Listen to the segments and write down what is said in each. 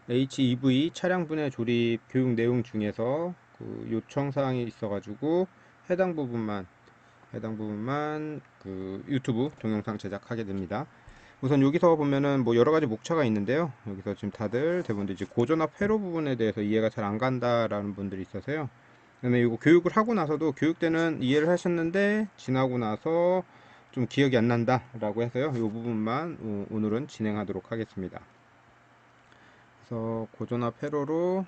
HEV 차량 분해 조립 교육 내용 중에서 그 요청 사항이 있어가지고 해당 부분만 그 유튜브 동영상 제작하게 됩니다. 우선 여기서 보면은 뭐 여러 가지 목차가 있는데요. 여기서 지금 다들 대부분 이제 고전압 회로 부분에 대해서 이해가 잘 안 간다라는 분들이 있어서요. 그다음에 이거 교육을 하고 나서도 교육 때는 이해를 하셨는데 지나고 나서 좀 기억이 안 난다라고 해서요. 이 부분만 오늘은 진행하도록 하겠습니다. 그래서 고전압 회로로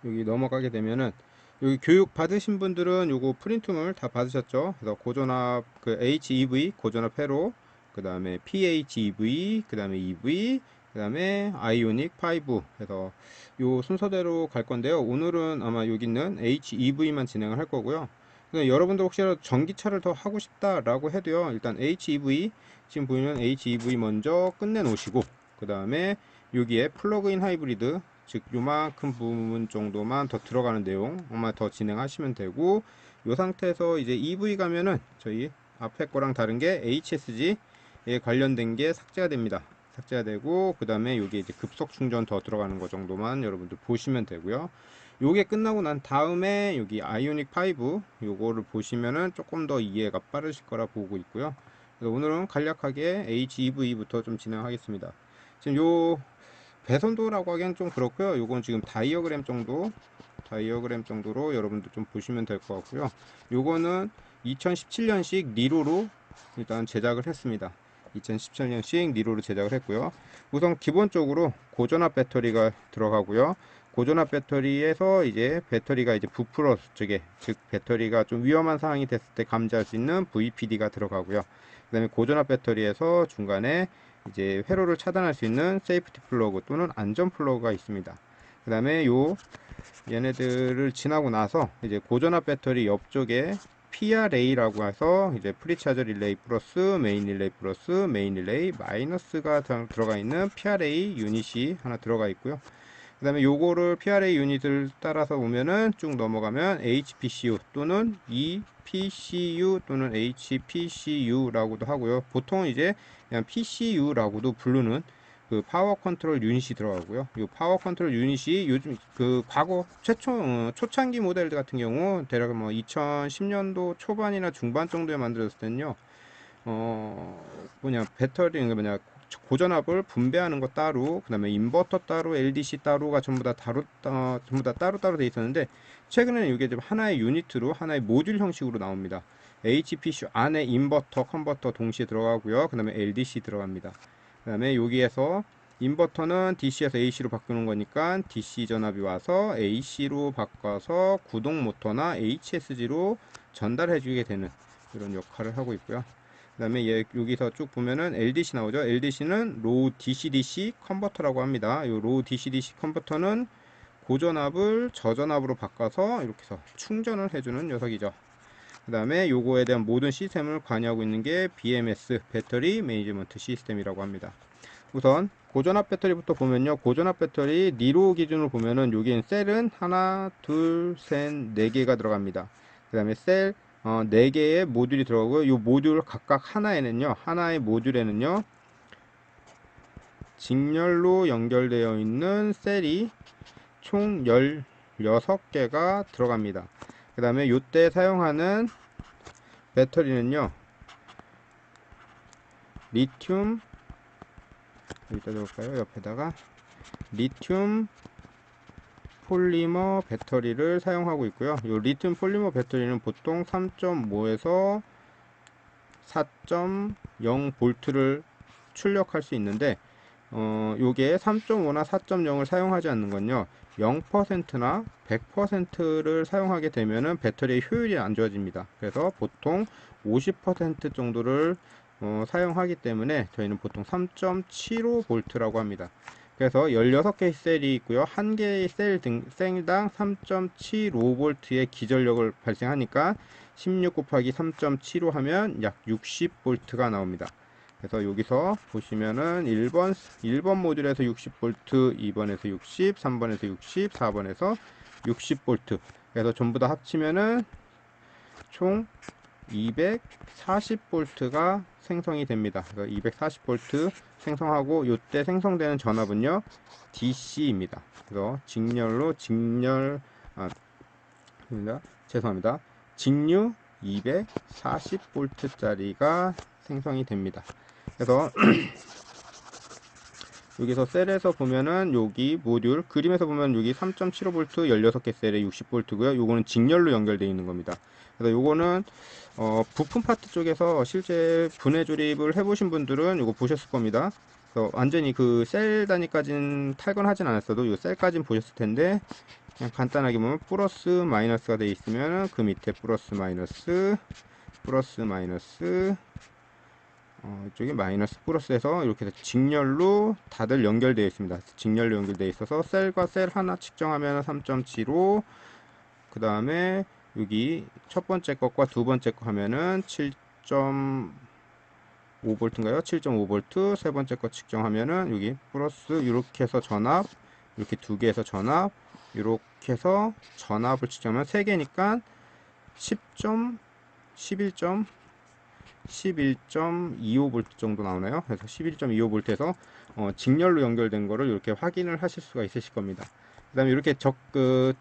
여기 넘어가게 되면은 여기 교육 받으신 분들은 요거 프린트물 다 받으셨죠? 그래서 고전압 그 HEV 고전압 회로, 그 다음에 PHEV, 그 다음에 EV, 그 다음에 아이오닉 5 해서 요 순서대로 갈 건데요. 오늘은 아마 여기 있는 HEV만 진행을 할 거고요. 여러분들 혹시라도 전기차를 더 하고 싶다라고 해도요. 일단 HEV 지금 보이는 HEV 먼저 끝내 놓으시고 그 다음에 여기에 플러그인 하이브리드 즉 요만큼 부분 정도만 더 들어가는 내용만 더 진행하시면 되고 이 상태에서 이제 EV 가면은 저희 앞에 거랑 다른 게 HSG에 관련된 게 삭제가 됩니다. 삭제가 되고 그 다음에 여기 이제 급속 충전 더 들어가는 거 정도만 여러분들 보시면 되고요. 요게 끝나고 난 다음에 여기 아이오닉 5 요거를 보시면은 조금 더 이해가 빠르실 거라 보고 있고요. 그래서 오늘은 간략하게 HEV부터 좀 진행하겠습니다. 지금 요 배선도라고 하기엔 좀 그렇고요. 요건 지금 다이어그램 정도로 여러분들 좀 보시면 될 것 같고요. 요거는 2017년식 니로로 일단 제작을 했습니다. 2017년식 니로로 제작을 했고요. 우선 기본적으로 고전압 배터리가 들어가고요. 고전압 배터리에서 이제 배터리가 이제 부풀어 쪽에 즉 배터리가 좀 위험한 상황이 됐을 때 감지할 수 있는 VPD가 들어가고요. 그 다음에 고전압 배터리에서 중간에 이제 회로를 차단할 수 있는 세이프티 플러그 또는 안전 플러그가 있습니다. 그 다음에 얘네들을 지나고 나서 이제 고전압 배터리 옆쪽에 PRA라고 해서 이제 프리차저 릴레이 플러스 메인 릴레이 플러스 메인 릴레이 마이너스가 들어가 있는 PRA 유닛이 하나 들어가 있고요. 그 다음에 요거를 PRA 유닛을 따라서 오면은 쭉 넘어가면 HPCU 또는 EPCU 또는 HPCU라고도 하고요. 보통 이제 그냥 PCU라고도 부르는 그 파워 컨트롤 유닛이 들어가고요. 이 파워 컨트롤 유닛이 요즘 그 과거 초창기 모델 같은 경우 대략 뭐 2010년도 초반이나 중반 정도에 만들었을 때는요. 배터리 고전압을 분배하는 거 따로, 그 다음에 인버터 따로, LDC 따로가 전부 다 따로따로 돼 있었는데 최근에는 이게 좀 하나의 유니트로 하나의 모듈 형식으로 나옵니다. HPC 안에 인버터, 컨버터 동시에 들어가고요. 그 다음에 LDC 들어갑니다. 그 다음에 여기에서 인버터는 DC에서 AC로 바꾸는 거니까 DC 전압이 와서 AC로 바꿔서 구동 모터나 HSG로 전달해 주게 되는 이런 역할을 하고 있고요. 그 다음에 여기서 쭉 보면은 LDC 나오죠. LDC는 로우 DC-DC 컨버터라고 합니다. 이 로우 DC-DC 컨버터는 고전압을 저전압으로 바꿔서 이렇게 해서 충전을 해주는 녀석이죠. 그 다음에 요거에 대한 모든 시스템을 관여하고 있는 게 BMS 배터리 매니지먼트 시스템이라고 합니다. 우선 고전압 배터리부터 보면요. 고전압 배터리 니로 기준으로 보면은 여기엔 셀은 하나, 둘, 셋, 네 개가 들어갑니다. 그 다음에 셀 4개의 모듈이 들어가고요. 이 모듈 각각 하나의 모듈에는요. 직렬로 연결되어 있는 셀이 총 16개가 들어갑니다. 그 다음에 이때 사용하는 배터리는요. 리튬 여기다 넣을까요? 옆에다가 리튬 폴리머 배터리를 사용하고 있고요. 이 리튬 폴리머 배터리는 보통 3.5에서 4.0 볼트를 출력할 수 있는데 요게 3.5나 4.0을 사용하지 않는 건요 0%나 100%를 사용하게 되면은 배터리의 효율이 안 좋아집니다. 그래서 보통 50% 정도를 사용하기 때문에 저희는 보통 3.75V라고 합니다. 그래서 16개의 셀이 있고요. 한 개의 셀당 3.75V의 기전력을 발생하니까 16 곱하기 3.75 하면 약 60V가 나옵니다. 그래서 여기서 보시면은 1번 모듈에서 60V, 2번에서 60, 3번에서 60, 4번에서 60V. 그래서 전부 다 합치면은 총 240V가 생성이 됩니다. 240V 생성하고 이때 생성되는 전압은요 DC입니다. 그래서 죄송합니다. 직류 240V짜리가 생성이 됩니다. 그래서 여기서 셀에서 보면은 여기 모듈 그림에서 보면 여기 3.75V 16개 셀에 60V고요. 요거는 직렬로 연결되어 있는 겁니다. 그래서 요거는 부품 파트 쪽에서 실제 분해 조립을 해보신 분들은 요거 보셨을 겁니다. 그래서 완전히 그 셀 단위까지는 탈건하진 않았어도 요 셀까지는 보셨을 텐데 그냥 간단하게 보면 플러스 마이너스가 되어 있으면 그 밑에 플러스 마이너스 이쪽에 마이너스 플러스해서 이렇게 해서 직렬로 다들 연결되어 있습니다. 직렬로 연결되어 있어서 셀과 셀 하나 측정하면 3.75, 그 다음에 여기 첫 번째 것과 두 번째 거 하면은 7.5V인가요? 7.5V. 세 번째 거 측정하면은 여기 플러스 이렇게 해서 전압, 이렇게 두 개에서 전압, 이렇게 해서 전압을 측정하면 세 개니까 11.25V 정도 나오나요? 그래서 11.25V에서 직렬로 연결된 거를 이렇게 확인을 하실 수가 있으실 겁니다. 그 다음에 이렇게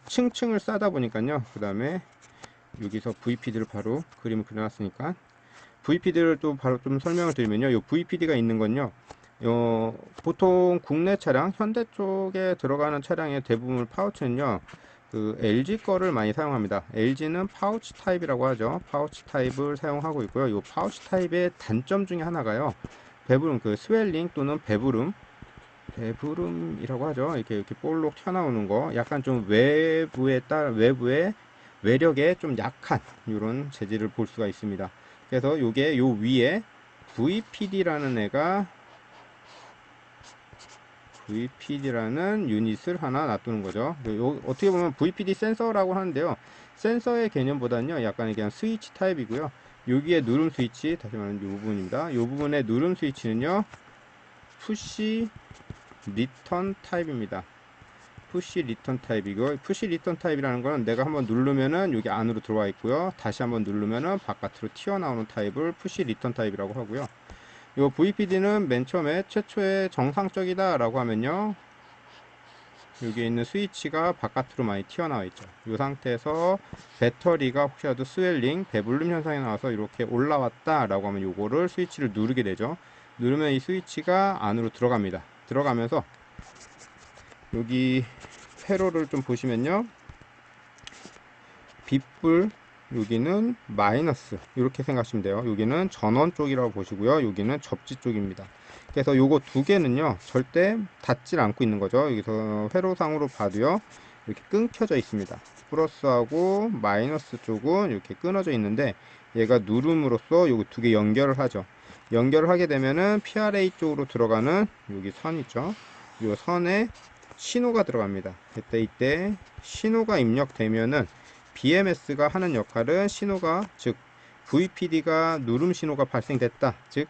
층층을 싸다 보니까요. 그 다음에 여기서 VPD를 바로 그림을 그려놨으니까 VPD를 또 바로 좀 설명을 드리면요. 이 VPD가 있는 건요. 보통 국내 차량, 현대 쪽에 들어가는 차량의 대부분 파우치는요. 그 LG 거를 많이 사용합니다. LG는 파우치 타입이라고 하죠. 파우치 타입을 사용하고 있고요. 이 파우치 타입의 단점 중에 하나가요. 배부름, 그 스웰링 또는 배부름이라고 하죠. 이렇게 볼록 튀어나오는 거. 약간 좀 외부에 외력에 좀 약한 이런 재질을 볼 수가 있습니다. 그래서 요게 요 위에 VPD라는 유닛을 하나 놔두는 거죠. 어떻게 보면 VPD 센서라고 하는데요. 센서의 개념보다는요, 약간 그냥 스위치 타입이고요. 여기에 누름 스위치, 다시 말하면 이 부분입니다. 이 부분의 누름 스위치는요, 푸시 리턴 타입입니다. 푸시 리턴 타입이고, 푸시 리턴 타입이라는 거는 내가 한번 누르면은 여기 안으로 들어와 있고요. 다시 한번 누르면은 바깥으로 튀어나오는 타입을 푸시 리턴 타입이라고 하고요. 이 VPD는 맨 처음에 최초의 정상적이다 라고 하면요, 여기 있는 스위치가 바깥으로 많이 튀어나와 있죠. 이 상태에서 배터리가 혹시라도 스웰링, 배불름 현상이 나와서 이렇게 올라왔다 라고 하면 요거를 스위치를 누르게 되죠. 누르면 이 스위치가 안으로 들어갑니다. 들어가면서 여기 회로를 좀 보시면요, 빗불, 여기는 마이너스, 이렇게 생각하시면 돼요. 여기는 전원 쪽이라고 보시고요, 여기는 접지 쪽입니다. 그래서 요거 두 개는요 절대 닿질 않고 있는 거죠. 여기서 회로상으로 봐도요 이렇게 끊겨져 있습니다. 플러스하고 마이너스 쪽은 이렇게 끊어져 있는데, 얘가 누름으로써 요거 두 개 연결을 하죠. 연결을 하게 되면은 PRA 쪽으로 들어가는 여기 선 있죠. 요 선에 신호가 들어갑니다. 이때 신호가 입력되면은 BMS가 하는 역할은 즉 VPD가 누름 신호가 발생됐다, 즉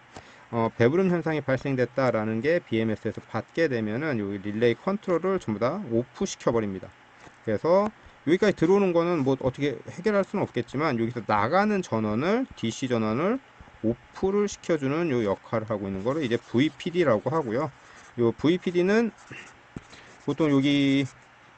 배부름 현상이 발생됐다라는 게 BMS에서 받게 되면은 여기 릴레이 컨트롤을 전부 다 오프 시켜 버립니다. 그래서 여기까지 들어오는 거는 뭐 어떻게 해결할 수는 없겠지만, 여기서 나가는 전원을, DC 전원을 오프를 시켜주는 요 역할을 하고 있는 거를 이제 VPD라고 하고요. 요 VPD는 보통 여기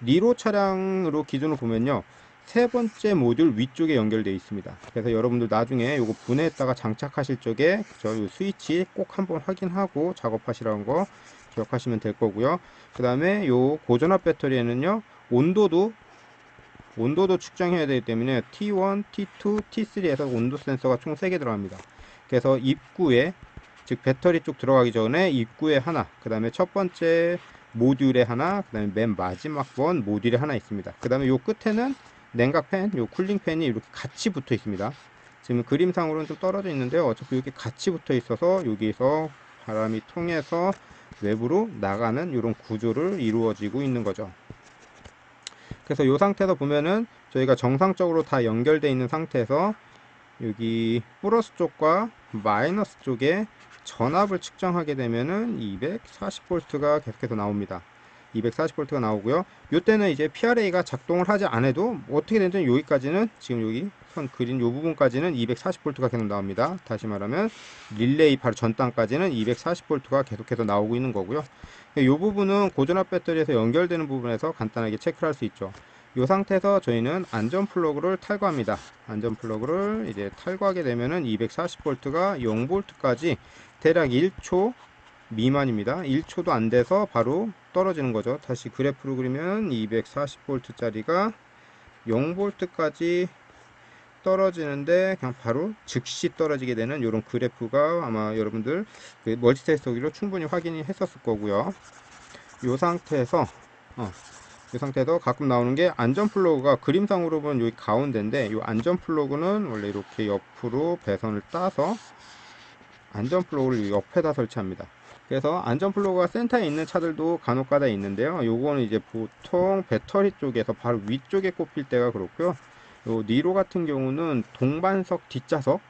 리로 차량으로 기준으로 보면요, 세 번째 모듈 위쪽에 연결되어 있습니다. 그래서 여러분들 나중에 요거 분해했다가 장착하실 적에 요 스위치 꼭 한번 확인하고 작업하시라는 거 기억하시면 될 거고요. 그 다음에 요 고전압 배터리에는요, 온도도 측정해야 되기 때문에 T1, T2, T3에서 온도 센서가 총 3개 들어갑니다. 그래서 입구에, 즉 배터리 쪽 들어가기 전에 입구에 하나, 그 다음에 첫 번째 모듈에 하나, 그 다음에 맨 마지막 번 모듈에 하나 있습니다. 그 다음에 요 끝에는 냉각팬, 요 쿨링팬이 이렇게 같이 붙어 있습니다. 지금 그림상으로는 좀 떨어져 있는데요, 어차피 이렇게 같이 붙어 있어서 여기서 바람이 통해서 외부로 나가는 이런 구조를 이루어지고 있는 거죠. 그래서 이 상태에서 보면은 저희가 정상적으로 다 연결되어 있는 상태에서 여기 플러스 쪽과 마이너스 쪽에 전압을 측정하게 되면은 240V가 계속해서 나옵니다. 240V가 나오고요. 이때는 이제 PRA가 작동을 하지 않아도 어떻게 되든 여기까지는 지금 여기 선 그린 요 부분까지는 240V가 계속 나옵니다. 다시 말하면 릴레이 바로 전 단까지는 240V가 계속해서 나오고 있는 거고요. 이 부분은 고전압 배터리에서 연결되는 부분에서 간단하게 체크를 할 수 있죠. 이 상태에서 저희는 안전 플러그를 탈거합니다. 안전 플러그를 이제 탈거하게 되면은 240V가 0V까지 대략 1초 미만입니다. 1초도 안 돼서 바로 떨어지는 거죠. 다시 그래프로 그리면 240V 짜리가 0V까지 떨어지는데 그냥 바로 즉시 떨어지게 되는 이런 그래프가 아마 여러분들 그 멀티테스터기로 충분히 확인이 했었을 거고요. 이 상태에서 가끔 나오는 게 안전 플러그가 그림상으로 보면 여기 가운데인데 이 안전 플러그는 원래 이렇게 옆으로 배선을 따서 안전 플러그를 옆에다 설치합니다. 그래서 안전 플러그가 센터에 있는 차들도 간혹가다 있는데요. 요거는 이제 보통 배터리 쪽에서 바로 위쪽에 꼽힐 때가 그렇고요. 요 니로 같은 경우는 동반석 뒷좌석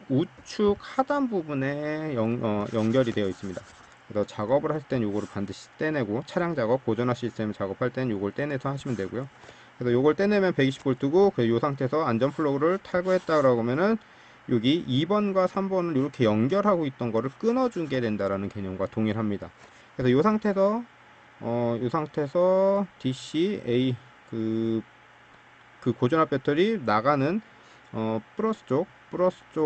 우측 하단 부분에 연결이 되어 있습니다. 그래서 작업을 할 땐 요거를 반드시 떼내고, 차량 작업, 보존화 시스템 작업할 땐 요걸 떼내서 하시면 되고요. 그래서 요걸 떼내면 120V고, 요 상태에서 안전 플러그를 탈거했다라고 하면은 여기 2번과 3번을 이렇게 연결하고 있던 거를 끊어주게 된다라는 개념과 동일합니다. 그래서 요 상태에서 DC A 그 고전압 배터리 나가는 플러스 쪽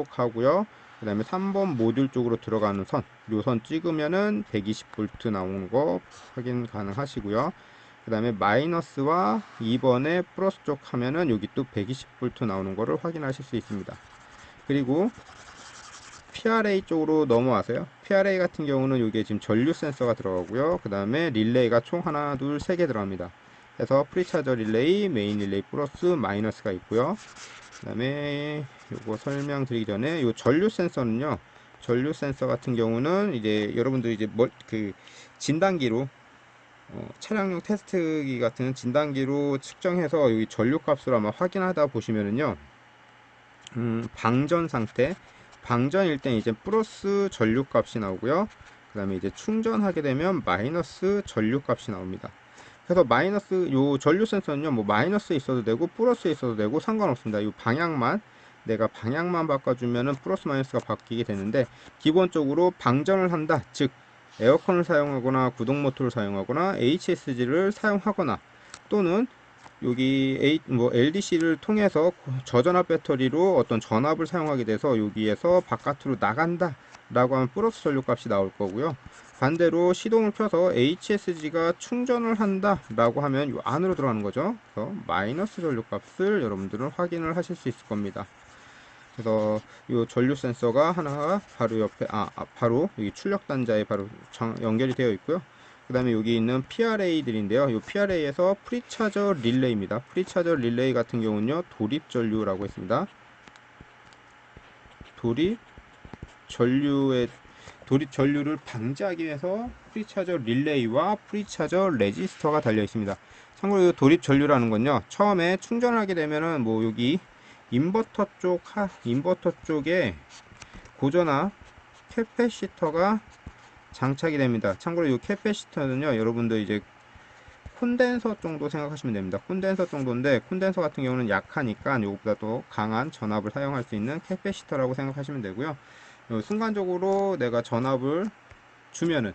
하고요. 그 다음에 3번 모듈 쪽으로 들어가는 요 선 찍으면은 120V 나오는 거 확인 가능하시고요. 그 다음에 마이너스와 2번의 플러스 쪽 하면은 여기 또 120V 나오는 거를 확인하실 수 있습니다. 그리고 PRA 쪽으로 넘어와서요. PRA 같은 경우는 이게 지금 전류 센서가 들어가고요. 그 다음에 릴레이가 총 하나, 둘, 세 개 들어갑니다. 그래서 프리차저 릴레이, 메인 릴레이 플러스 마이너스가 있고요. 그 다음에 요거 설명드리기 전에 요 전류 센서는요. 전류 센서 같은 경우는 이제 여러분들이 이제 그 진단기로 차량용 테스트기 같은 진단기로 측정해서 여기 전류 값을 아마 확인하다 보시면은요. 방전 상태, 방전일 땐 이제 플러스 전류 값이 나오고요. 그 다음에 이제 충전하게 되면 마이너스 전류 값이 나옵니다. 그래서 요 전류 센서는요, 뭐 마이너스에 있어도 되고 플러스에 있어도 되고 상관없습니다. 이 내가 방향만 바꿔주면은 플러스 마이너스가 바뀌게 되는데, 기본적으로 방전을 한다, 즉 에어컨을 사용하거나 구동 모터를 사용하거나 HSG를 사용하거나, 또는 여기 LDC를 통해서 저전압 배터리로 어떤 전압을 사용하게 돼서 여기에서 바깥으로 나간다 라고 하면 플러스 전류 값이 나올 거고요. 반대로 시동을 켜서 HSG가 충전을 한다 라고 하면 이 안으로 들어가는 거죠. 그래서 마이너스 전류 값을 여러분들은 확인을 하실 수 있을 겁니다. 그래서 이 전류 센서가 하나가 바로 옆에 바로 여기 출력 단자에 바로 연결이 되어 있고요. 그 다음에 여기 있는 PRA들인데요. 이 PRA에서 프리차저 릴레이입니다. 프리차저 릴레이 같은 경우는요, 도립 전류라고 했습니다. 도립 전류를 방지하기 위해서 프리차저 릴레이와 프리차저 레지스터가 달려 있습니다. 참고로 이 도립 전류라는 건요, 처음에 충전을 하게 되면은 뭐 여기 인버터 쪽에 고전압 캐패시터가 장착이 됩니다. 참고로 이 캐패시터는요, 여러분들 이제 콘덴서 정도 생각하시면 됩니다. 콘덴서 정도인데, 콘덴서 같은 경우는 약하니까 이것보다 더 강한 전압을 사용할 수 있는 캐패시터라고 생각하시면 되고요. 순간적으로 내가 전압을 주면은,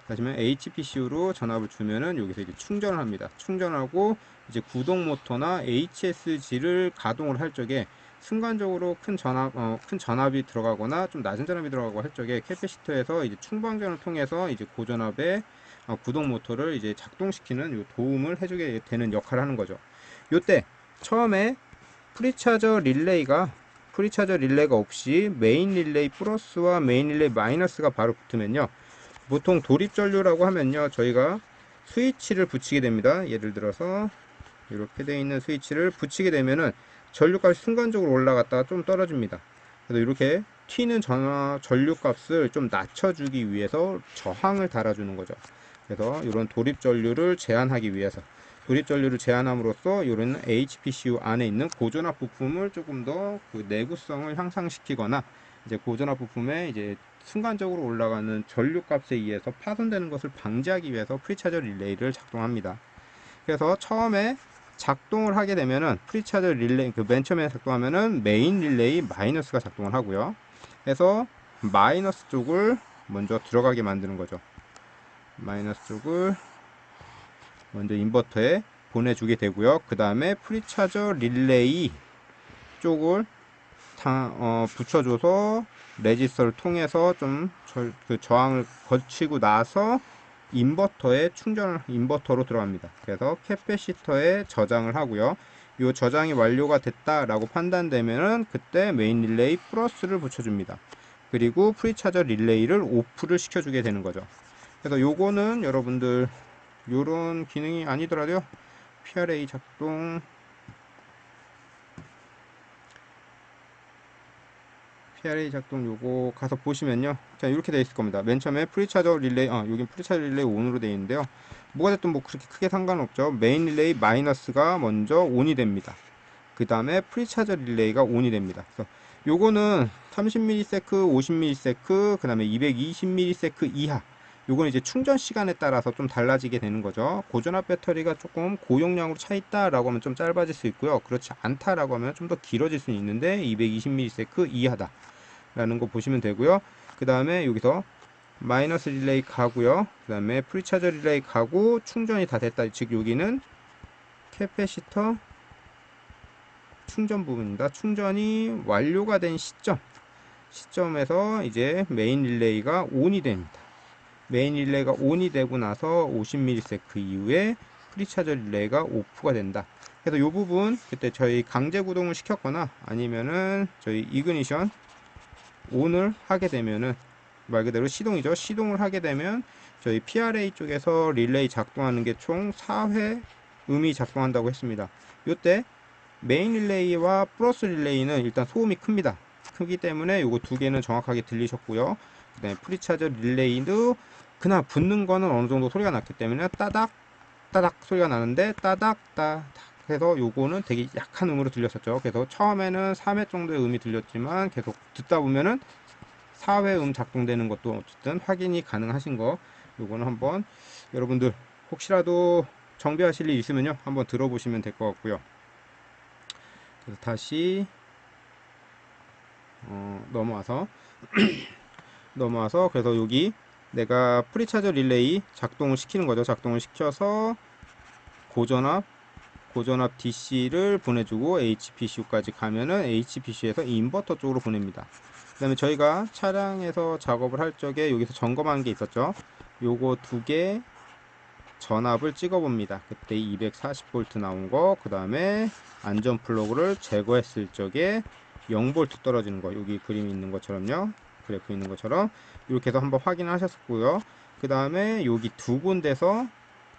하시면 HPCU로 전압을 주면은 여기서 이제 충전을 합니다. 충전하고 이제 구동 모터나 HSG를 가동을 할 적에 순간적으로 큰 전압이 들어가거나 좀 낮은 전압이 들어가고 할 적에 캐패시터에서 이제 충방전을 통해서 이제 고전압의 구동 모터를 이제 작동시키는 요 도움을 해주게 되는 역할을 하는 거죠. 요때 처음에 프리차저 릴레이가 없이 메인 릴레이 플러스와 메인 릴레이 마이너스가 바로 붙으면요, 보통 도립 전류라고 하면요, 저희가 스위치를 붙이게 됩니다. 예를 들어서 이렇게 되어 있는 스위치를 붙이게 되면은 전류값이 순간적으로 올라갔다가 좀 떨어집니다. 그래서 이렇게 튀는 전류값을 좀 낮춰주기 위해서 저항을 달아주는 거죠. 그래서 이런 도립 전류를 제한하기 위해서, 도립 전류를 제한함으로써 이런 HPCU 안에 있는 고전압 부품을 조금 더 그 내구성을 향상시키거나, 이제 고전압 부품에 이제 순간적으로 올라가는 전류값에 의해서 파손되는 것을 방지하기 위해서 프리차저 릴레이를 작동합니다. 그래서 처음에 작동을 하게 되면은 프리차저 릴레이 맨 처음에 작동하면은 메인 릴레이 마이너스가 작동을 하고요. 그래서 마이너스 쪽을 먼저 들어가게 만드는 거죠. 마이너스 쪽을 먼저 인버터에 보내주게 되고요. 그 다음에 프리차저 릴레이 쪽을 붙여줘서 레지스터를 통해서 좀 그 저항을 거치고 나서 인버터로 들어갑니다. 그래서 캐패시터에 저장을 하고요. 이 저장이 완료가 됐다라고 판단되면은 그때 메인 릴레이 플러스를 붙여줍니다. 그리고 프리차저 릴레이를 오프를 시켜주게 되는 거죠. 그래서 요거는 여러분들 요런 기능이 아니더라도요. PRA 작동 요거 가서 보시면요. 자, 이렇게 되어 있을 겁니다. 맨 처음에 프리차저 릴레이, 여긴 프리차저 릴레이 온으로 되어 있는데요. 뭐가 됐든 뭐 그렇게 크게 상관없죠. 메인 릴레이 마이너스가 먼저 온이 됩니다. 그 다음에 프리차저 릴레이가 온이 됩니다. 그래서 요거는 30ms, 50ms, 그 다음에 220ms 이하. 요거는 이제 충전 시간에 따라서 좀 달라지게 되는 거죠. 고전압 배터리가 조금 고용량으로 차 있다라고 하면 좀 짧아질 수 있고요. 그렇지 않다라고 하면 좀 더 길어질 수 있는데 220ms 이하다 라는 거 보시면 되고요. 그 다음에 여기서 마이너스 릴레이 가고요. 그 다음에 프리차저 릴레이 가고 충전이 다 됐다. 즉 여기는 캐패시터 충전 부분입니다. 충전이 완료가 된 시점에서 이제 메인 릴레이가 온이 됩니다. 메인 릴레이가 온이 되고 나서 50ms 이후에 프리차저 릴레이가 오프가 된다. 그래서 이 부분 그때 저희 강제 구동을 시켰거나 아니면은 저희 이그니션 온을 하게 되면은 말 그대로 시동이죠. 시동을 하게 되면 저희 PRA 쪽에서 릴레이 작동하는 게 총 4회 음이 작동한다고 했습니다. 이때 메인 릴레이와 플러스 릴레이는 일단 소음이 큽니다. 크기 때문에 요거 두 개는 정확하게 들리셨고요. 그 다음에 프리차저 릴레이도 그냥 붙는 거는 어느 정도 소리가 났기 때문에 따닥 따닥 소리가 나는데 따닥 따닥 해서 요거는 되게 약한 음으로 들렸었죠. 그래서 처음에는 3회 정도의 음이 들렸지만 계속 듣다 보면은 4회 음 작동되는 것도 어쨌든 확인이 가능하신 거, 요거는 한번 여러분들 혹시라도 정비하실 일 있으면요 한번 들어보시면 될 것 같고요. 그래서 다시 넘어와서 그래서 여기 내가 프리차저 릴레이 작동을 시키는 거죠. 작동을 시켜서 고전압 DC를 보내주고 HPCU까지 가면은 HPC에서 인버터 쪽으로 보냅니다. 그 다음에 저희가 차량에서 작업을 할 적에 여기서 점검하는 게 있었죠. 요거 두 개 전압을 찍어 봅니다. 그때 240V 나온 거, 그 다음에 안전 플러그를 제거했을 적에 0V 떨어지는 거, 여기 그림이 있는 것처럼요, 그래프 있는 것처럼 이렇게 해서 한번 확인하셨고요. 그 다음에 여기 두 군데서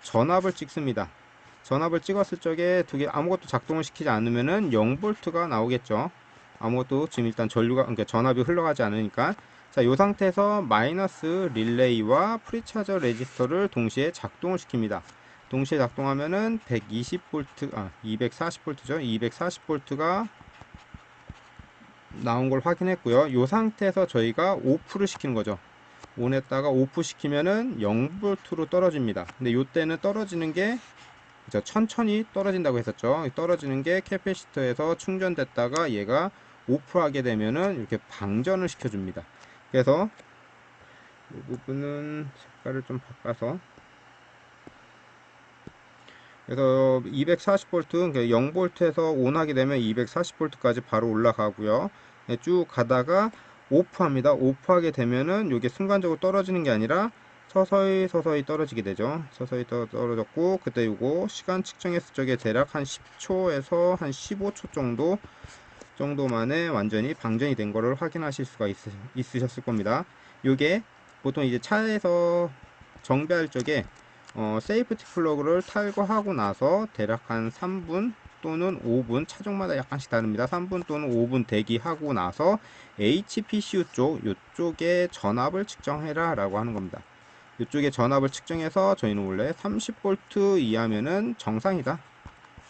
전압을 찍습니다. 전압을 찍었을 적에 두 개 아무것도 작동을 시키지 않으면은 0V가 나오겠죠. 아무것도 지금 일단 그러니까 전압이 흘러가지 않으니까. 자, 이 상태에서 마이너스 릴레이와 프리차저 레지스터를 동시에 작동을 시킵니다. 동시에 작동하면은 240V죠. 240V가 나온 걸 확인했고요. 이 상태에서 저희가 오프를 시키는 거죠. 온에다가 오프 시키면은 0V로 떨어집니다. 근데 이때는 떨어지는 게 천천히 떨어진다고 했었죠. 떨어지는 게 캐패시터에서 충전됐다가 얘가 오프하게 되면은 이렇게 방전을 시켜줍니다. 그래서 이 부분은 색깔을 좀 바꿔서, 그래서 240V, 0V에서 온하게 되면 240V까지 바로 올라가고요. 쭉 가다가 오프합니다. 오프하게 되면은 이게 순간적으로 떨어지는 게 아니라 서서히 떨어지게 되죠. 서서히 떨어졌고, 그때 요거 시간 측정했을 적에 대략 한 10초에서 한 15초 정도 만에 완전히 방전이 된 거를 확인하실 수가 있으셨을 겁니다. 요게 보통 이제 차에서 정비할 적에 세이프티 플러그를 탈거하고 나서 대략 한 3분 또는 5분, 차종마다 약간씩 다릅니다. 3분 또는 5분 대기하고 나서 HPCU 요쪽에 전압을 측정해라 라고 하는 겁니다. 이쪽에 전압을 측정해서 저희는 원래 30V 이하면은 정상이다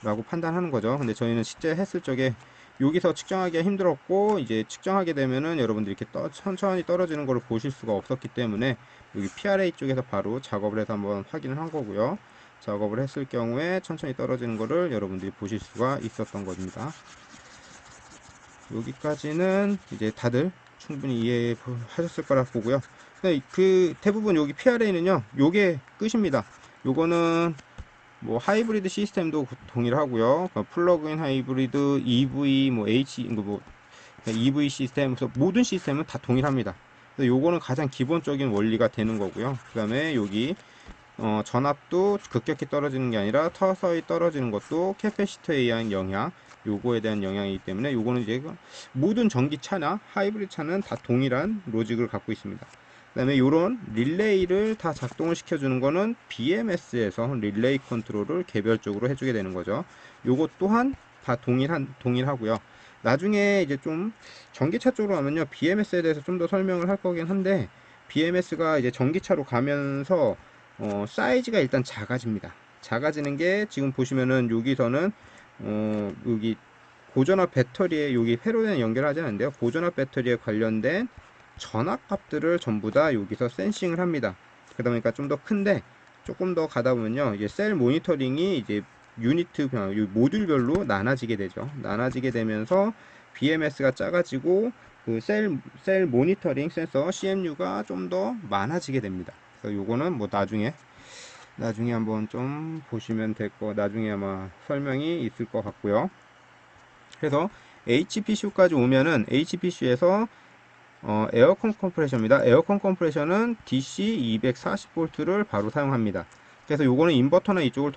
라고 판단하는 거죠. 근데 저희는 실제 했을 적에 여기서 측정하기가 힘들었고, 이제 측정하게 되면은 여러분들이 이렇게 천천히 떨어지는 것을 보실 수가 없었기 때문에 여기 PRA 쪽에서 바로 작업을 해서 한번 확인을 한 거고요. 작업을 했을 경우에 천천히 떨어지는 것을 여러분들이 보실 수가 있었던 겁니다. 여기까지는 이제 다들 충분히 이해하셨을 거라 보고요. 그 대부분 여기 PRA는요, 요게 끝입니다. 요거는 뭐 하이브리드 시스템도 동일하고요. 플러그인 하이브리드, EV, 뭐 EV 시스템, 그래서 모든 시스템은 다 동일합니다. 그래서 요거는 가장 기본적인 원리가 되는 거고요. 그 다음에 여기 전압도 급격히 떨어지는 게 아니라 서서히 떨어지는 것도 캐패시터에 의한 영향, 요거에 대한 영향이기 때문에 요거는 이제 모든 전기차나 하이브리드 차는 다 동일한 로직을 갖고 있습니다. 그 다음에 요런 릴레이를 다 작동을 시켜주는 거는 BMS에서 릴레이 컨트롤을 개별적으로 해주게 되는 거죠. 요것 또한 다 동일하고요. 나중에 이제 좀 전기차 쪽으로 가면요, BMS에 대해서 좀 더 설명을 할 거긴 한데, BMS가 이제 전기차로 가면서 사이즈가 일단 작아집니다. 작아지는 게 지금 보시면은 여기서는 여기 고전압 배터리에 여기 회로에는 연결하지 않는데요. 고전압 배터리에 관련된 전압 값들을 전부 다 여기서 센싱을 합니다. 그러다 보니까 좀 더 큰데, 조금 더 가다 보면요, 이제 셀 모니터링이 이제 유니트 모듈별로 나눠지게 되죠. 나눠지게 되면서 BMS가 작아지고 그 셀 모니터링 센서 CMU가 좀 더 많아지게 됩니다. 그래서 요거는 뭐 나중에 한번 좀 보시면 될 거, 나중에 아마 설명이 있을 것 같고요. 그래서 HPCU까지 오면은 HPCU에서 에어컨 컴프레셔입니다. 에어컨 컴프레셔는 DC 240V를 바로 사용합니다. 그래서 요거는 인버터나 이쪽을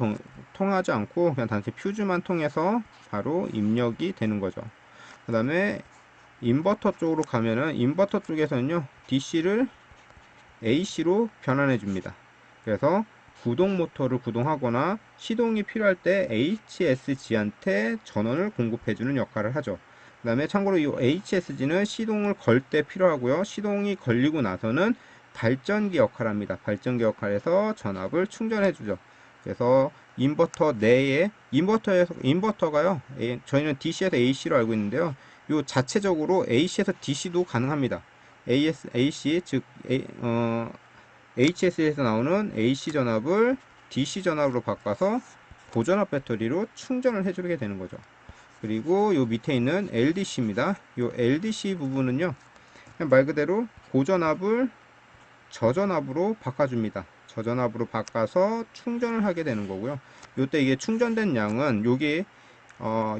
통하지 않고 그냥 단순히 퓨즈만 통해서 바로 입력이 되는 거죠. 그 다음에 인버터 쪽으로 가면은 인버터 쪽에서는요, DC를 AC로 변환해 줍니다. 그래서 구동 모터를 구동하거나 시동이 필요할 때 HSG한테 전원을 공급해 주는 역할을 하죠. 그 다음에 참고로 이 HSG는 시동을 걸 때 필요하고요. 시동이 걸리고 나서는 발전기 역할을 합니다. 발전기 역할에서 전압을 충전해 주죠. 그래서 인버터 내에 인버터가요, 저희는 DC에서 AC로 알고 있는데요, 요 자체적으로 AC에서 DC도 가능합니다. AC 즉 HS에서 나오는 AC 전압을 DC 전압으로 바꿔서 고전압 배터리로 충전을 해주게 되는 거죠. 그리고 요 밑에 있는 LDC입니다. 요 LDC 부분은요, 그냥 말 그대로 고전압을 저전압으로 바꿔줍니다. 저전압으로 바꿔서 충전을 하게 되는 거고요. 요때 이게 충전된 양은 요게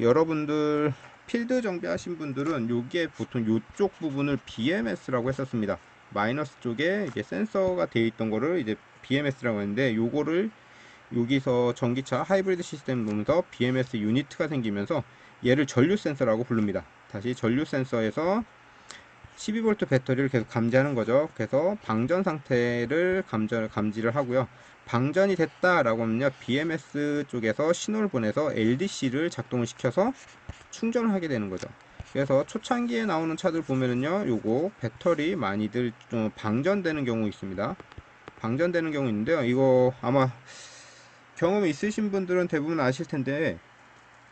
여러분들 필드 정비하신 분들은 요게 보통 요쪽 부분을 BMS라고 했었습니다. 마이너스 쪽에 이게 센서가 되어 있던 거를 이제 BMS라고 했는데, 요거를 여기서 전기차 하이브리드 시스템 보면서 BMS 유니트가 생기면서 얘를 전류 센서라고 부릅니다. 다시 전류 센서에서 12V 배터리를 계속 감지하는 거죠. 그래서 방전 상태를 감지를 하고요. 방전이 됐다라고 하면요, BMS 쪽에서 신호를 보내서 LDC를 작동을 시켜서 충전을 하게 되는 거죠. 그래서 초창기에 나오는 차들 보면은요, 요거 배터리 많이들 좀 방전되는 경우 있습니다. 방전되는 경우 있는데요, 이거 아마 경험이 있으신 분들은 대부분 아실 텐데,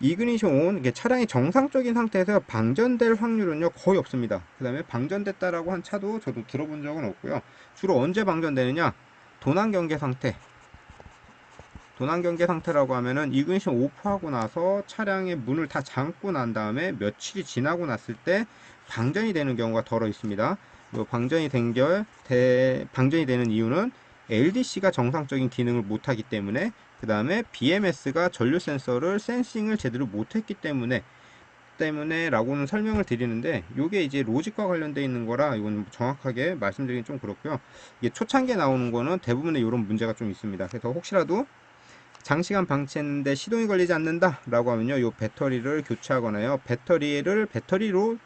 이그니션 온, 이게 차량이 정상적인 상태에서 방전될 확률은요 거의 없습니다. 그 다음에 방전됐다라고 한 차도 저도 들어본 적은 없고요. 주로 언제 방전되느냐, 도난경계 상태라고 하면은 이그니션 오프하고 나서 차량의 문을 다 잠고 난 다음에 며칠이 지나고 났을 때 방전이 되는 경우가 덜어 있습니다. 방전이 되는 이유는 LDC가 정상적인 기능을 못하기 때문에, 그 다음에 BMS가 전류 센서를 센싱을 제대로 못했기 때문에 라고는 설명을 드리는데, 이게 이제 로직과 관련되어 있는 거라 이건 정확하게 말씀드리긴 좀 그렇고요. 이게 초창기에 나오는 거는 대부분의 이런 문제가 좀 있습니다. 그래서 혹시라도 장시간 방치했는데 시동이 걸리지 않는다 라고 하면요, 이 배터리를 교체하거나요, 배터리로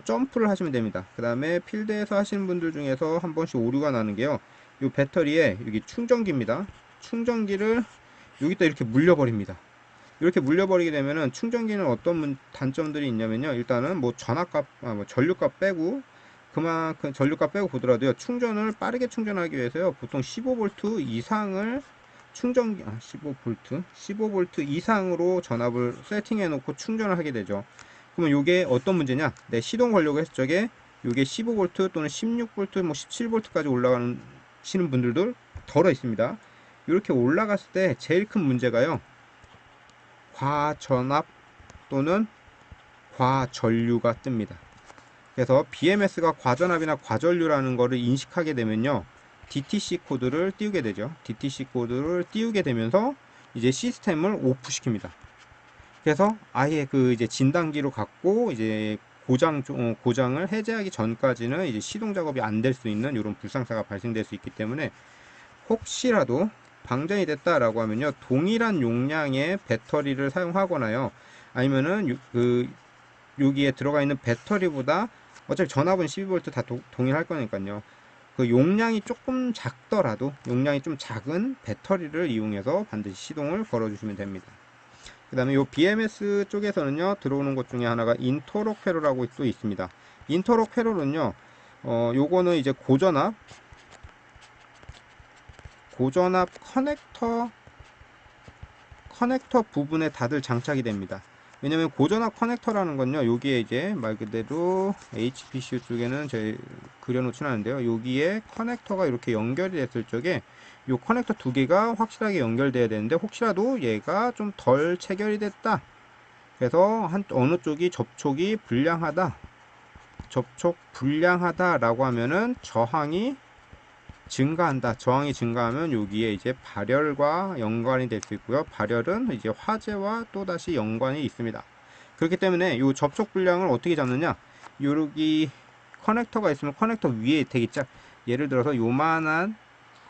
점프를 하시면 됩니다. 그 다음에 필드에서 하시는 분들 중에서 한 번씩 오류가 나는 게요, 이 배터리에 여기 충전기입니다. 충전기를 여기다 이렇게 물려버립니다. 이렇게 물려버리게 되면은 충전기는 어떤 단점들이 있냐면요, 일단은 뭐 전류값 빼고, 그만큼 전류값 빼고 보더라도요, 충전을 빠르게 충전하기 위해서요, 보통 15V 이상을 15V 이상으로 전압을 세팅해 놓고 충전을 하게 되죠. 그러면 이게 어떤 문제냐, 내 시동 걸려고 했을 적에 이게 15V 또는 16V, 뭐 17V까지 올라가시는 분들도 덜어 있습니다. 이렇게 올라갔을 때 제일 큰 문제가요, 과전압 또는 과전류가 뜹니다. 그래서 BMS가 과전압이나 과전류라는 것을 인식하게 되면요, DTC 코드를 띄우게 되죠. DTC 코드를 띄우게 되면서 이제 시스템을 오프시킵니다. 그래서 아예 그 이제 진단기로 갖고 이제 고장을 해제하기 전까지는 이제 시동 작업이 안 될 수 있는 이런 불상사가 발생될 수 있기 때문에, 혹시라도 방전이 됐다라고 하면요, 동일한 용량의 배터리를 사용하거나요, 아니면은 여기에 들어가 있는 배터리보다, 어차피 전압은 12V 다 동일할 거니까요, 그 용량이 조금 작더라도 용량이 좀 작은 배터리를 이용해서 반드시 시동을 걸어 주시면 됩니다. 그 다음에 요 BMS 쪽에서는요, 들어오는 것 중에 하나가 인터록 회로라고 또 있습니다. 인터록 회로는요, 요거는 이제 고전압 커넥터 부분에 다들 장착이 됩니다. 왜냐면 고전압 커넥터라는 건요, 여기에 이제 말 그대로 HPC 쪽에는 저희 그려놓지는 않은데요, 여기에 커넥터가 이렇게 연결이 됐을 적에 요 커넥터 두 개가 확실하게 연결돼야 되는데, 혹시라도 얘가 좀 덜 체결이 됐다, 그래서 어느 쪽이 접촉이 불량하다라고 하면은 저항이 증가한다. 저항이 증가하면 여기에 이제 발열과 연관이 될 수 있고요. 발열은 이제 화재와 또다시 연관이 있습니다. 그렇기 때문에 이 접촉 불량을 어떻게 잡느냐? 여기 커넥터가 있으면 커넥터 위에 되게 예를 들어서 요만한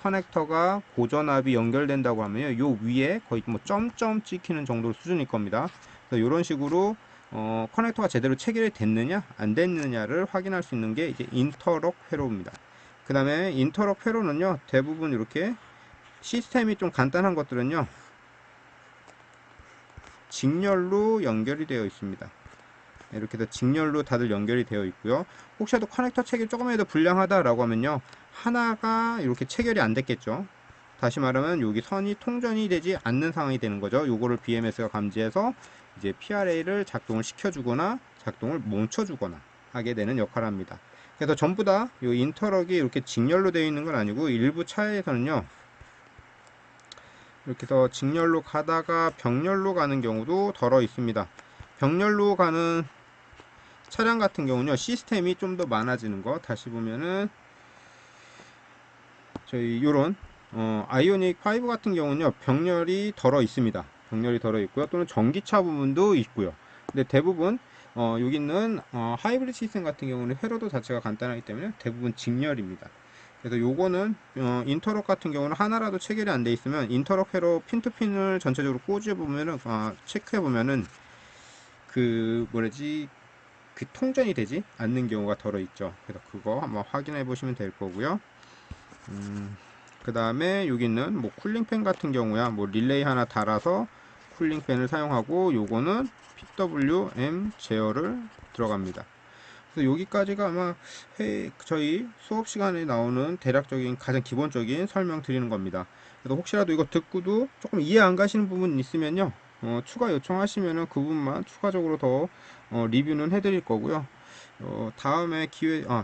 커넥터가 고전압이 연결된다고 하면요, 요 위에 거의 뭐 점점 찍히는 정도 수준일 겁니다. 그래서 이런 식으로 커넥터가 제대로 체결이 됐느냐 안 됐느냐를 확인할 수 있는 게 이제 인터럭 회로입니다. 그 다음에 인터럭 회로는요, 대부분 이렇게 시스템이 좀 간단한 것들은요, 직렬로 연결이 되어 있습니다. 이렇게 해서 직렬로 다들 연결이 되어 있고요. 혹시라도 커넥터 체결이 조금이라도 불량하다라고 하면요, 하나가 이렇게 체결이 안 됐겠죠. 다시 말하면 여기 선이 통전이 되지 않는 상황이 되는 거죠. 요거를 BMS가 감지해서 이제 PRA를 작동을 시켜주거나 작동을 멈춰주거나 하게 되는 역할을 합니다. 그래서 전부 다 이 인터럭이 이렇게 직렬로 되어 있는 건 아니고, 일부 차에서는요, 이렇게 해서 직렬로 가다가 병렬로 가는 경우도 덜어 있습니다. 병렬로 가는 차량 같은 경우는요, 시스템이 좀 더 많아지는 거, 다시 보면은 저희 요런 아이오닉 5 같은 경우는요, 병렬이 덜어 있습니다. 병렬이 덜어 있고요, 또는 전기차 부분도 있고요. 근데 대부분 여기 있는 하이브리드 시스템 같은 경우는 회로도 자체가 간단하기 때문에 대부분 직렬입니다. 그래서 요거는 인터럭 같은 경우는 하나라도 체결이 안 돼 있으면 인터럭 회로 핀투핀을 전체적으로 꽂아 보면은 체크해 보면은 그 뭐라지, 그 통전이 되지 않는 경우가 덜어 있죠. 그래서 그거 한번 확인해 보시면 될 거고요. 그 다음에 여기 있는 뭐 쿨링팬 같은 경우야, 뭐 릴레이 하나 달아서 쿨링팬을 사용하고, 요거는 PWM 제어를 들어갑니다. 그래서 여기까지가 아마 저희 수업 시간에 나오는 대략적인 가장 기본적인 설명 드리는 겁니다. 그래서 혹시라도 이거 듣고도 조금 이해 안 가시는 부분 있으면요, 추가 요청하시면은 그 부분만 추가적으로 더 리뷰는 해드릴 거고요. 다음에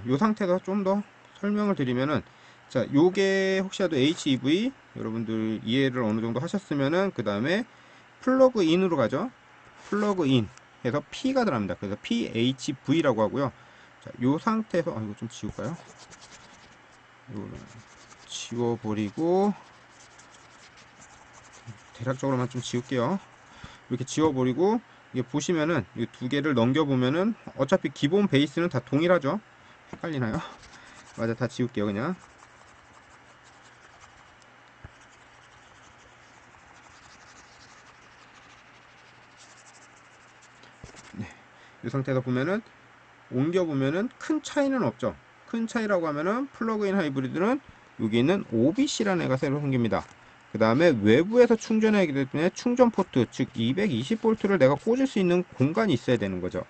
요 상태에서 좀 더 설명을 드리면은, 자, 요게 혹시라도 HEV 여러분들 이해를 어느 정도 하셨으면은, 그 다음에 플러그 인으로 가죠. 플러그 인 해서 P가 들어갑니다. 그래서 PHV라고 하고요. 자, 요 상태에서 이거 좀 지울까요? 이거는 지워버리고, 대략적으로만 좀 지울게요. 이렇게 지워버리고, 이게 보시면은 이 두 개를 넘겨보면은 어차피 기본 베이스는 다 동일하죠. 헷갈리나요? 맞아, 다 지울게요 그냥. 이 상태에서 보면은, 옮겨보면은 큰 차이는 없죠. 큰 차이라고 하면은 플러그인 하이브리드는 여기 있는 OBC라는 애가 새로 생깁니다. 그 다음에 외부에서 충전하기 때문에 충전 포트, 즉 220V를 내가 꽂을 수 있는 공간이 있어야 되는 거죠.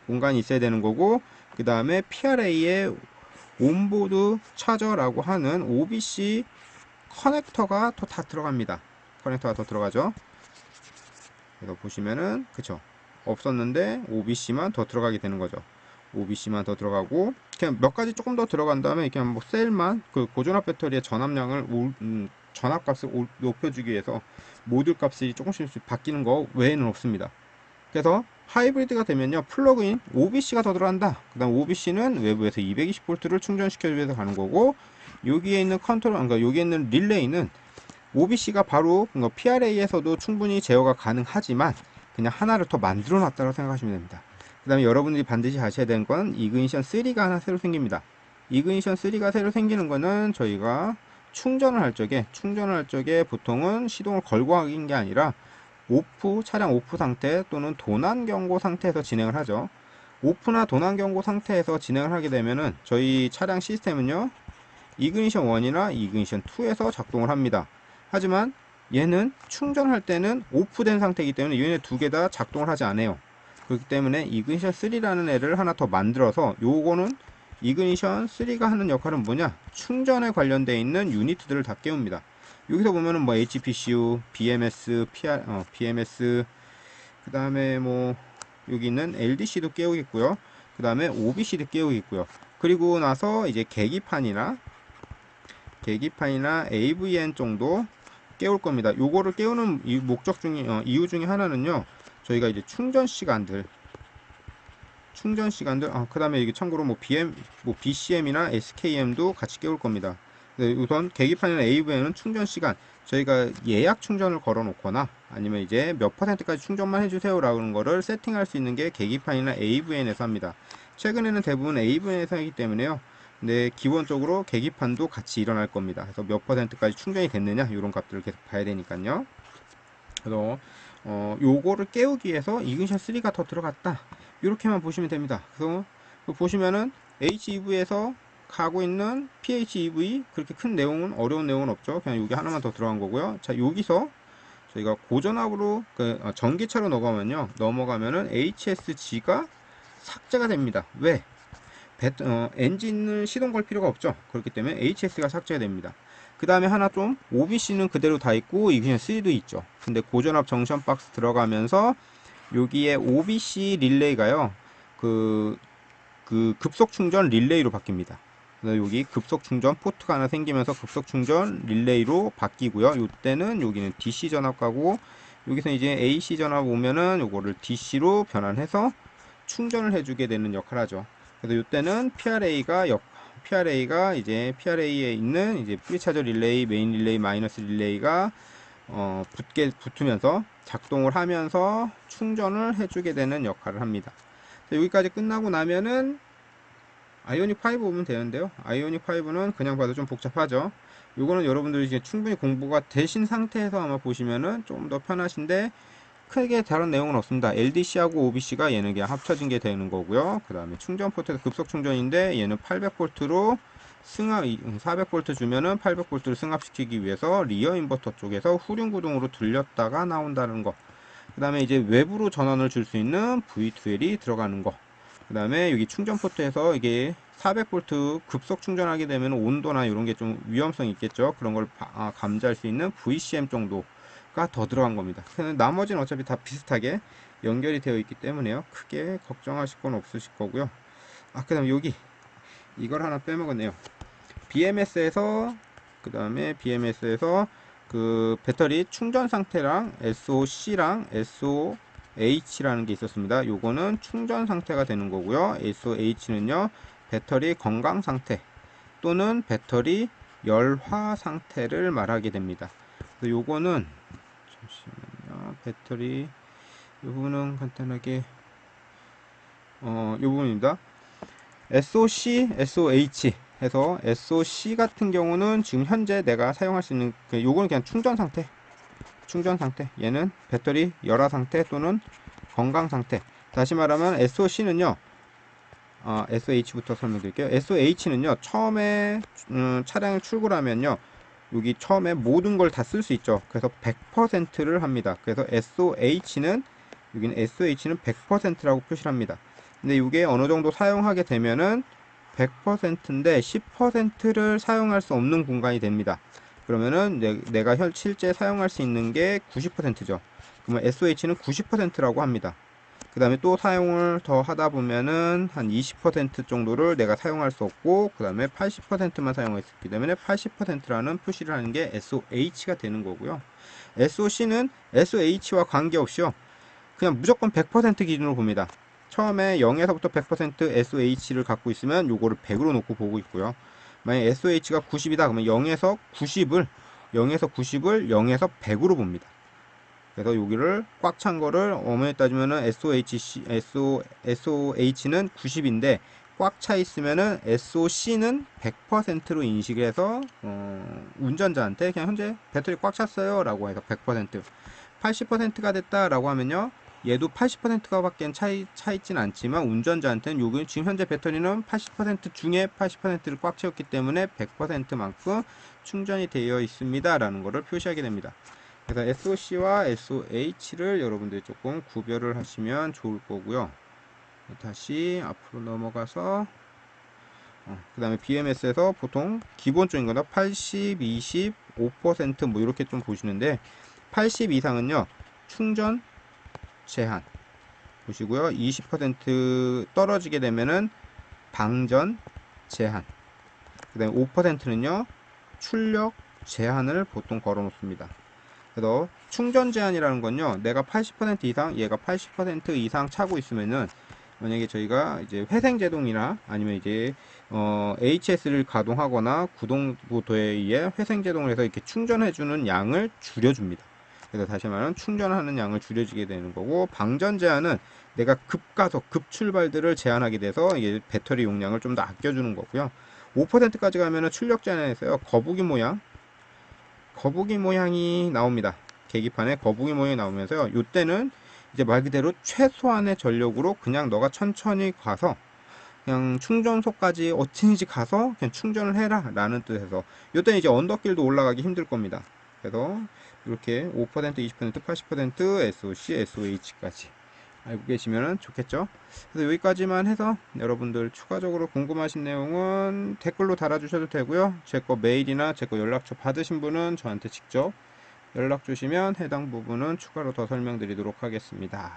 공간이 있어야 되는 거고, 그 다음에 PRA의 온보드 차저라고 하는 OBC 커넥터가 또 다 들어갑니다. 커넥터가 더 들어가죠. 그래서 보시면은, 그쵸, 없었는데 OBC만 더 들어가게 되는 거죠. OBC만 더 들어가고, 그냥 몇 가지 조금 더 들어간 다음에 이렇게 뭐 셀만, 그 고전압 배터리의 전압량을 전압값을 높여주기 위해서 모듈 값이 조금씩 바뀌는 거 외에는 없습니다. 그래서 하이브리드가 되면요, 플러그인 OBC가 더 들어간다. 그 다음 OBC는 외부에서 220V를 충전시켜주기 위해서 가는 거고, 여기에 있는 컨트롤, 그러니까 여기에 있는 릴레이는 OBC가 바로 PRA에서도 충분히 제어가 가능하지만 그냥 하나를 더 만들어 놨다고 생각하시면 됩니다. 그 다음에 여러분들이 반드시 아셔야 되는 건 이그니션 3가 하나 새로 생깁니다. 이그니션 3가 새로 생기는 거는 저희가 충전을 할 적에 보통은 시동을 걸고 하는 게 아니라 차량 오프 상태 또는 도난 경고 상태에서 진행을 하죠. 오프나 도난 경고 상태에서 진행을 하게 되면은 저희 차량 시스템은요, 이그니션 1이나 이그니션 2에서 작동을 합니다. 하지만 얘는 충전할 때는 오프된 상태이기 때문에 얘네 두 개 다 작동을 하지 않아요. 그렇기 때문에 이그니션 3라는 애를 하나 더 만들어서, 요거는 이그니션 3가 하는 역할은 뭐냐, 충전에 관련되어 있는 유니트들을 다 깨웁니다. 여기서 보면은 뭐 HPCU, BMS, BMS, 그 다음에 뭐 여기 있는 LDC도 깨우겠고요. 그 다음에 OBC도 깨우겠고요. 그리고 나서 이제 계기판이나 AVN 정도 깨울 겁니다. 요거를 깨우는 이유 중에 하나는요, 저희가 이제 충전 시간들, 그 다음에 이게 참고로 BCM이나 SKM도 같이 깨울 겁니다. 네, 우선 계기판이나 AVN은 충전 시간, 저희가 예약 충전을 걸어 놓거나 아니면 이제 몇 %까지 충전만 해주세요 라는 거를 세팅할 수 있는 게 계기판이나 AVN에서 합니다. 최근에는 대부분 AVN에서 하기 때문에요. 근데 기본적으로 계기판도 같이 일어날 겁니다. 그래서 몇 %까지 충전이 됐느냐, 이런 값들을 계속 봐야 되니까요. 그래서 요거를 깨우기 위해서 이그니션 3가 더 들어갔다, 이렇게만 보시면 됩니다. 그래서 보시면은 HEV에서 가고 있는 PHEV, 그렇게 큰 내용은, 어려운 내용은 없죠. 그냥 여기 하나만 더 들어간 거고요. 자, 여기서 저희가 고전압으로 전기차로 넘어가면은 HSG가 삭제가 됩니다. 왜? 엔진을 시동 걸 필요가 없죠. 그렇기 때문에 HS가 삭제가 됩니다. 그 다음에 하나 좀, OBC는 그대로 다 있고 이그니션 3도 있죠. 근데 고전압 정션 박스 들어가면서 여기에 OBC 릴레이가요, 그 급속 충전 릴레이로 바뀝니다. 그래서 여기 급속 충전 포트가 하나 생기면서 급속 충전 릴레이로 바뀌고요. 이때는 여기는 DC 전압 가고, 여기서 이제 AC 전압 오면은 요거를 DC로 변환해서 충전을 해주게 되는 역할을 하죠. 그래서 이때는 PRA가 이제 PRA에 있는 이제 프리차저 릴레이, 메인 릴레이, 마이너스 릴레이가 붙으면서 작동을 하면서 충전을 해주게 되는 역할을 합니다. 여기까지 끝나고 나면은 아이오닉 5 보면 되는데요. 아이오닉 5는 그냥 봐도 좀 복잡하죠. 요거는 여러분들이 이제 충분히 공부가 되신 상태에서 아마 보시면은 좀 더 편하신데, 크게 다른 내용은 없습니다. LDC하고 OBC가 얘는 그냥 합쳐진 게 되는 거고요. 그 다음에 충전 포트에서 급속 충전인데, 얘는 800V로 400V 주면은 800V를 승합시키기 위해서 리어 인버터 쪽에서 후륜 구동으로 들렸다가 나온다는 거. 그 다음에 이제 외부로 전원을 줄 수 있는 V2L이 들어가는 거. 그 다음에 여기 충전 포트에서 이게 400V 급속 충전하게 되면 온도나 이런 게 좀 위험성이 있겠죠. 그런 걸 감지할 수 있는 VCM 정도가 더 들어간 겁니다. 나머지는 어차피 다 비슷하게 연결이 되어 있기 때문에요, 크게 걱정하실 건 없으실 거고요. 그 다음에 여기 이걸 하나 빼먹었네요. BMS에서 그 배터리 충전 상태랑 SOC랑 SOH라는 게 있었습니다. 요거는 충전 상태가 되는 거고요. SOH는요, 배터리 건강 상태 또는 배터리 열화 상태를 말하게 됩니다. 그래서 요거는 잠시만요. 배터리 요 부분은 간단하게 요 부분입니다. SOC, SOH 해서, SOC 같은 경우는 지금 현재 내가 사용할 수 있는 요거는 그냥 충전 상태. 얘는 배터리 열화 상태 또는 건강 상태. 다시 말하면 SOC는요, SOH부터 설명드릴게요. SOH는요, 처음에 차량을 출고하면요, 여기 처음에 모든 걸 다 쓸 수 있죠. 그래서 100%를 합니다. 그래서 SOH는 100%라고 표시를 합니다. 근데 이게 어느 정도 사용하게 되면은 100%인데 10%를 사용할 수 없는 공간이 됩니다. 그러면은 내가 실제 사용할 수 있는 게 90%죠. 그러면 SOH는 90%라고 합니다. 그 다음에 또 사용을 더 하다 보면은 한 20% 정도를 내가 사용할 수 없고, 그 다음에 80%만 사용했기 때문에 80%라는 표시를 하는 게 SOH가 되는 거고요. SOC는 SOH와 관계없이요, 그냥 무조건 100% 기준으로 봅니다. 처음에 0에서부터 100% SOH를 갖고 있으면 요거를 100으로 놓고 보고 있고요. 만약 SOH가 90이다 그러면 0에서 90을 0에서 100으로 봅니다. 그래서 여기를 꽉 찬 거를 엄연히 따지면은 SOH는 90인데 꽉 차 있으면은 SOC는 100%로 인식을 해서 운전자한테 그냥 현재 배터리 꽉 찼어요 라고 해서 100%, 80%가 됐다 라고 하면요, 얘도 80%가 밖에 차 있진 않지만 운전자한테는 여기 지금 현재 배터리는 80% 중에 80%를 꽉 채웠기 때문에 100%만큼 충전이 되어 있습니다 라는 것을 표시하게 됩니다. 그래서 SOC와 SOH를 여러분들이 조금 구별을 하시면 좋을 거고요. 다시 앞으로 넘어가서 그 다음에 BMS에서 보통 기본적인 거다 80, 20, 5% 이렇게 좀 보시는데, 80 이상은요 충전 제한 보시고요, 20% 떨어지게 되면은 방전 제한, 그 다음에 5%는요 출력 제한을 보통 걸어 놓습니다. 그래서 충전 제한이라는 건요, 내가 80% 이상, 얘가 80% 이상 차고 있으면은, 만약에 저희가 이제 회생제동이나 아니면 이제 HS를 가동하거나 구동부도에 의해 회생제동을 해서 이렇게 충전해주는 양을 줄여줍니다. 그래서 다시 말하면 충전하는 양을 줄여주게 되는 거고, 방전 제한은 내가 급가속, 급출발들을 제한하게 돼서 이게 배터리 용량을 좀 더 아껴주는 거고요. 5%까지 가면은 출력 제한에서요, 거북이 모양이 나옵니다. 계기판에 거북이 모양이 나오면서요, 이때는 이제 말 그대로 최소한의 전력으로 그냥 너가 천천히 가서 그냥 충전소까지 어찌든지 가서 그냥 충전을 해라 라는 뜻에서, 이때는 이제 언덕길도 올라가기 힘들 겁니다. 그래서 이렇게 5%, 20%, 80% SOC, SOH까지 알고 계시면 좋겠죠. 그래서 여기까지만 해서 여러분들 추가적으로 궁금하신 내용은 댓글로 달아주셔도 되고요, 제 거 메일이나 제 거 연락처 받으신 분은 저한테 직접 연락 주시면 해당 부분은 추가로 더 설명드리도록 하겠습니다.